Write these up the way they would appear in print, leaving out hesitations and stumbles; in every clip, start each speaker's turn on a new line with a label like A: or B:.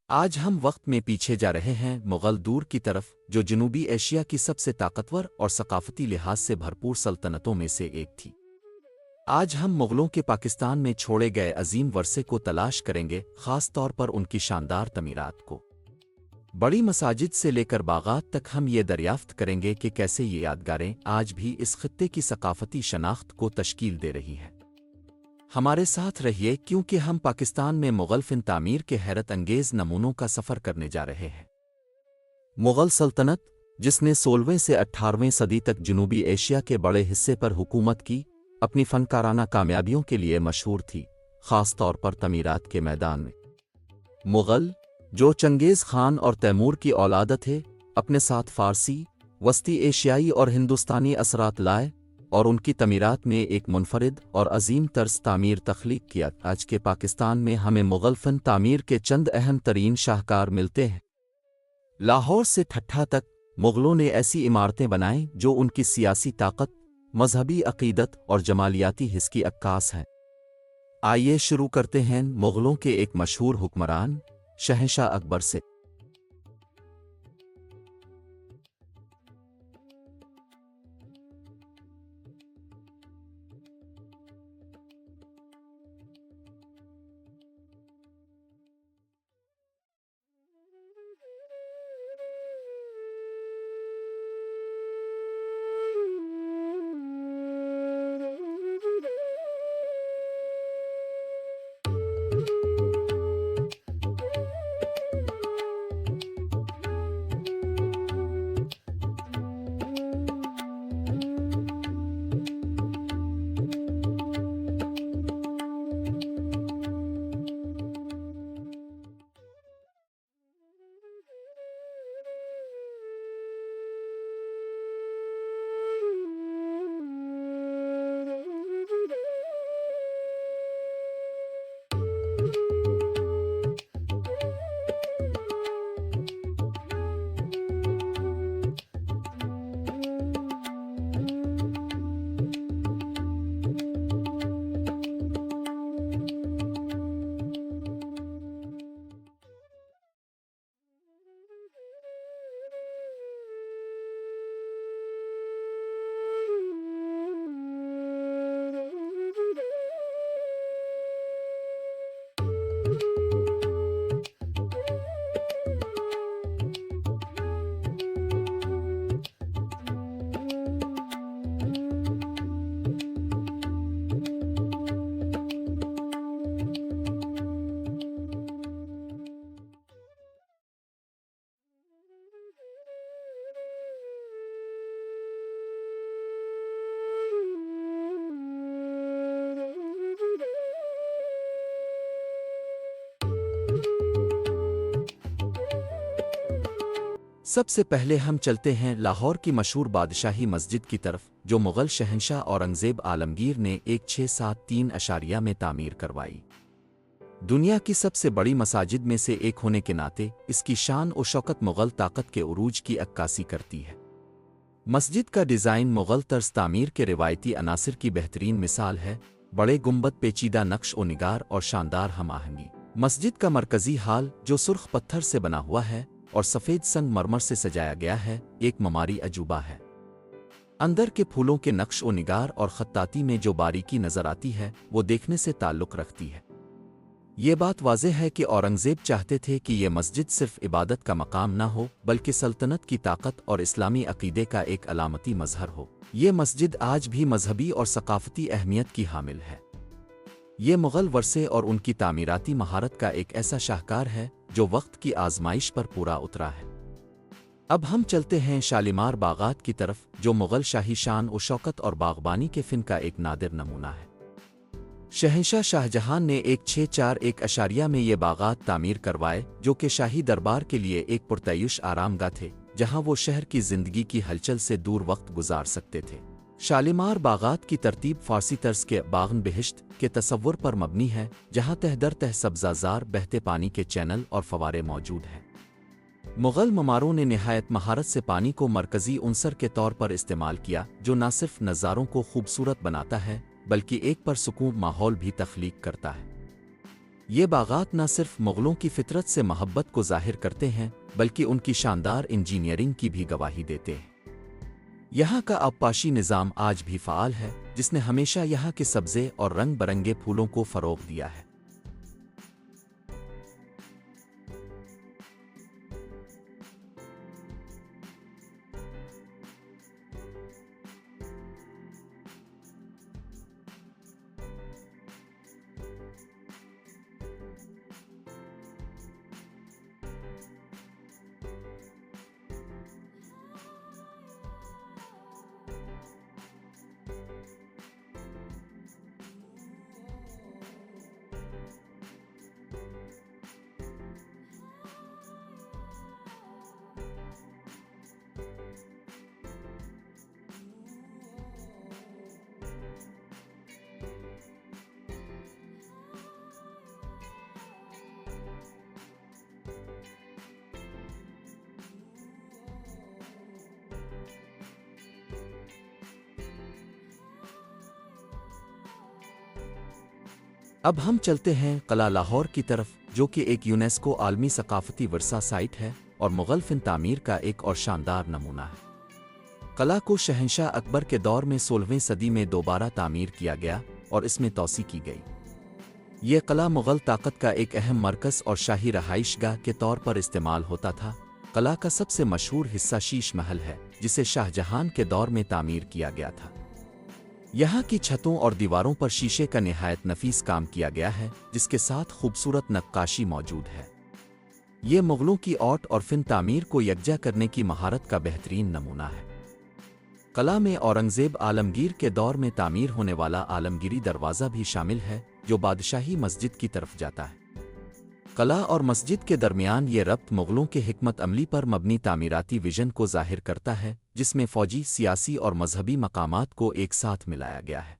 A: आज हम वक्त में पीछे जा रहे हैं मुग़ल दूर की तरफ, जो जनूबी एशिया की सबसे ताकतवर और सकाफती लिहाज से भरपूर सल्तनतों में से एक थी। आज हम मुग़लों के पाकिस्तान में छोड़े गए अजीम वर्से को तलाश करेंगे, ख़ास तौर पर उनकी शानदार तमीरात को। बड़ी मसाजिद से लेकर बागात तक हम ये दरियाफ्त करेंगे कि कैसे ये यादगारें आज भी इस खित्ते की सकाफती शनाख्त को तश्कील दे रही है। हमारे साथ रहिए, क्योंकि हम पाकिस्तान में मुग़ल फ़िन तामीर के हैरत अंगेज़ नमूनों का सफ़र करने जा रहे हैं। मुग़ल सल्तनत, जिसने 16वीं से 18वीं सदी तक जनूबी एशिया के बड़े हिस्से पर हुकूमत की, अपनी फ़नकाराना कामयाबियों के लिए मशहूर थी, ख़ास तौर पर तमीरात के मैदान में। मुग़ल, जो चंगेज़ खान और तैमूर की औलाद थे, अपने साथ फ़ारसी, वस्ती एशियाई और हिंदुस्तानी असरात लाए और उनकी तमीरात में एक मुनफरिद और अजीम तर्ज तामीर तख्लीक किया। आज के पाकिस्तान में हमें मुग़ल फ़न तामीर के चंद अहम तरीन शाहकार मिलते हैं। लाहौर से ठट्ठा तक मुग़लों ने ऐसी इमारतें बनाईं जो उनकी सियासी ताकत, मजहबी अक़ीदत और जमालियाती हिस्स की अक्कास हैं। आइए शुरू करते हैं मुग़लों के एक मशहूर हुक्मरान शहंशाह अकबर से। सबसे पहले हम चलते हैं लाहौर की मशहूर बादशाही मस्जिद की तरफ, जो मुग़ल शहंशाह औरंगज़ेब आलमगीर ने 1673 में तामीर करवाई। दुनिया की सबसे बड़ी मसाजिद में से एक होने के नाते इसकी शान और शौकत मुग़ल ताकत के उरूज की अक्कासी करती है। मस्जिद का डिज़ाइन मुग़ल तर्ज तामीर के रिवायती अनासिर की बेहतरीन मिसाल है। बड़े गुंबद, पेचीदा नक्श ओ निगार और शानदार हम-आहंगी। मस्जिद का मरकज़ी हाल, जो सुर्ख पत्थर से बना हुआ है और सफ़ेद संगमरमर से सजाया गया है, एक ममारी अजूबा है। अंदर के फूलों के नक्श ओ निगार और खत्ताती में जो बारीकी नज़र आती है, वो देखने से ताल्लुक़ रखती है। ये बात वाज़ेह है कि औरंगज़ेब चाहते थे कि ये मस्जिद सिर्फ इबादत का मकाम ना हो, बल्कि सल्तनत की ताकत और इस्लामी अक़ीदे का एक अलामती मज़हर हो। ये मस्जिद आज भी मजहबी और सकाफ़ती अहमियत की हामिल है। ये मुग़ल वर्से और उनकी तामीराती महारत का एक ऐसा शाहकार है जो वक्त की आज़माइश पर पूरा उतरा है। अब हम चलते हैं शालीमार बागात की तरफ, जो मुग़ल शाही शान और शौकत और बाग़बानी के फ़िन का एक नादिर नमूना है। शहंशाह शाहजहां ने 1641 में ये बागात तामीर करवाए, जो कि शाही दरबार के लिए एक पुरतयुश आरामगाह थे, जहां वो शहर की ज़िंदगी की हलचल से दूर वक्त गुजार सकते थे। शालीमार बागात की तरतीब फ़ारसी तर्ज के बाग़न बेहिश्त के तसव्वुर पर मबनी है, जहाँ तह दर तह सब्ज़ाज़ार, बहते पानी के चैनल और फवारे मौजूद हैं। मुग़ल ममारों ने निहायत महारत से पानी को मरकज़ी उनसर के तौर पर इस्तेमाल किया, जो न सिर्फ नज़ारों को खूबसूरत बनाता है, बल्कि एक परसुकून माहौल भी तख्लीक करता है। ये बागात न सिर्फ मुग़लों की फितरत से मोहब्बत को ज़ाहिर करते हैं बल्कि उनकी शानदार इंजीनियरिंग की भी गवाही देते हैं। यहाँ का आबपाशी निज़ाम आज भी फ़ाल है, जिसने हमेशा यहाँ के सब्ज़े और रंग बरंगे फूलों को फ़रोग़ दिया है। अब हम चलते हैं कला लाहौर की तरफ, जो कि एक यूनेस्को आलमी सकाफती विरसा साइट है और मुग़ल फ़िन तामीर का एक और शानदार नमूना है। कला को शहंशाह अकबर के दौर में 16वीं सदी में दोबारा तामीर किया गया और इसमें तौसी की गई। ये कला मुग़ल ताकत का एक अहम मरकज़ और शाही रहाइशगाह के तौर पर इस्तेमाल होता था। कला का सबसे मशहूर हिस्सा शीश महल है, जिसे शाहजहां के दौर में तामीर किया गया था। यहाँ की छतों और दीवारों पर शीशे का निहायत नफीस काम किया गया है, जिसके साथ खूबसूरत नक्काशी मौजूद है। ये मुग़लों की आर्ट और फ़िन तामीर को यकजा करने की महारत का बेहतरीन नमूना है। कला में औरंगज़ेब आलमगीर के दौर में तामीर होने वाला आलमगीरी दरवाज़ा भी शामिल है, जो बादशाही मस्जिद की तरफ जाता है। कला और मस्जिद के दरमियान ये रब्त मुग़लों के हिकमत अमली पर मबनी तामीराती विजन को ज़ाहिर करता है, जिसमें फ़ौजी, सियासी और मजहबी मकामात को एक साथ मिलाया गया है।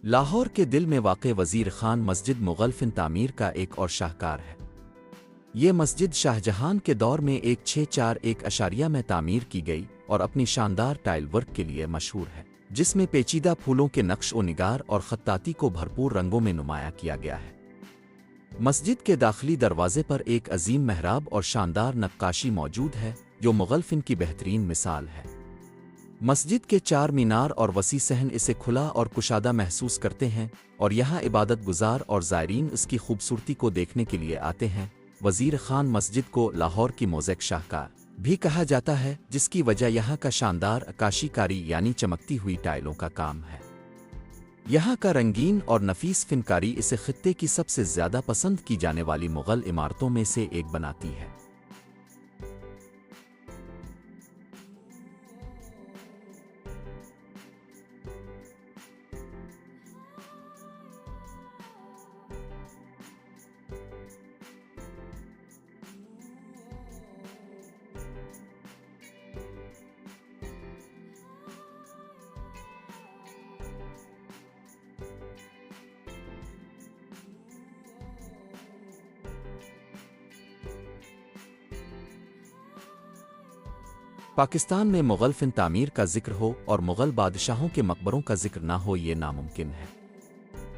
A: लाहौर के दिल में वाक़े वज़ीर ख़ान मस्जिद मुग़ल फ़िन तामीर का एक और शाहकार है। ये मस्जिद शाहजहां के दौर में 1641 में तामीर की गई और अपनी शानदार टाइल वर्क के लिए मशहूर है, जिसमें पेचीदा फूलों के नक्श ओ निगार और ख़त्ताती को भरपूर रंगों में नुमाया किया गया है। मस्जिद के दाखिली दरवाजे पर एक अजीम मेहराब और शानदार नक्काशी मौजूद है, जो मुग़ल फ़िन की बेहतरीन मिसाल है। मस्जिद के 4 मीनार और वसी सहन इसे खुला और कुशादा महसूस करते हैं और यहाँ इबादत गुजार और ज़ायरीन इसकी खूबसूरती को देखने के लिए आते हैं। वज़ीर ख़ान मस्जिद को लाहौर की मोज़ेक शाहकार भी कहा जाता है, जिसकी वजह यहाँ का शानदार अक्काशीकारी यानी चमकती हुई टाइलों का काम है। यहाँ का रंगीन और नफीस फ़िनकारी इसे ख़ित्ते की सबसे ज़्यादा पसंद की जाने वाली मुग़ल इमारतों में से एक बनाती है। पाकिस्तान में मुग़ल फ़न तामीर का जिक्र हो और मुग़ल बादशाहों के मकबरों का जिक्र ना हो, ये नामुमकिन है।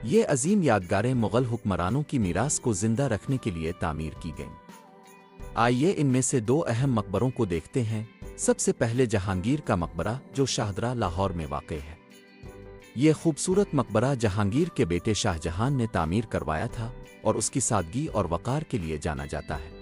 A: ये अजीम यादगारें मुग़ल हुक्मरानों की मीरास को ज़िंदा रखने के लिए तामीर की गईं। आइए इनमें से दो अहम मकबरों को देखते हैं। सबसे पहले जहांगीर का मकबरा, जो शाहदरा लाहौर में वाक़ है। ये खूबसूरत मकबरा जहांगीर के बेटे शाहजहां ने तामीर करवाया था और उसकी सादगी और वक़ार के लिए जाना जाता है।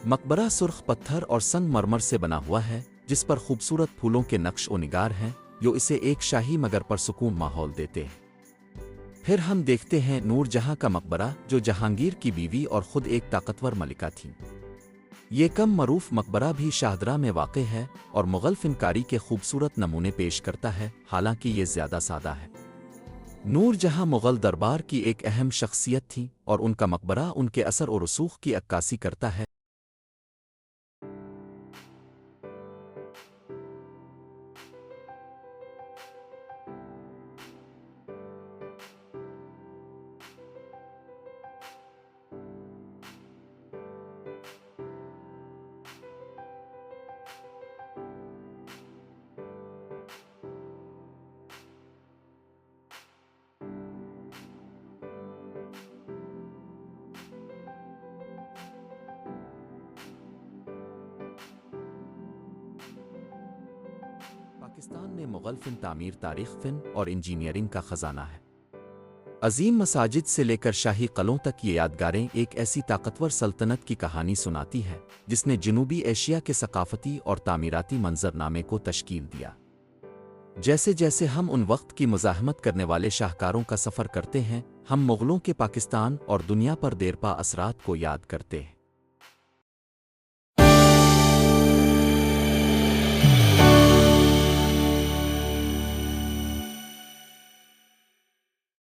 A: मकबरा सुर्ख पत्थर और संगमरमर से बना हुआ है, जिस पर खूबसूरत फूलों के नक्श ओ निगार हैं, जो इसे एक शाही मगर पर सुकून माहौल देते हैं। फिर हम देखते हैं नूरजहां का मकबरा, जो जहांगीर की बीवी और ख़ुद एक ताकतवर मलिका थीं। ये कम मरूफ मकबरा भी शाहदरा में वाक़ है और मुग़ल फ़नकारी के खूबसूरत नमूने पेश करता है, हालांकि ये ज़्यादा सादा है। नूरजहां मुग़ल दरबार की एक अहम शख्सियत थीं और उनका मकबरा उनके असर और रसूख़ की अक्कासी करता है। पाकिस्तान में मुग़ल फ़न तामीर तारीख़, फ़न और इंजीनियरिंग का ख़जाना है। अजीम मसाजिद से लेकर शाही क़लों तक ये यादगारें एक ऐसी ताकतवर सल्तनत की कहानी सुनाती है जिसने जनूबी एशिया के सकाफ़ती और तामीराती मंजरनामे को तश्कील दिया। जैसे जैसे हम उन वक्त की मुज़ाहमत करने वाले शाहकारों का सफ़र करते हैं, हम मुग़लों के पाकिस्तान और दुनिया पर देरपा असरात को याद करते हैं।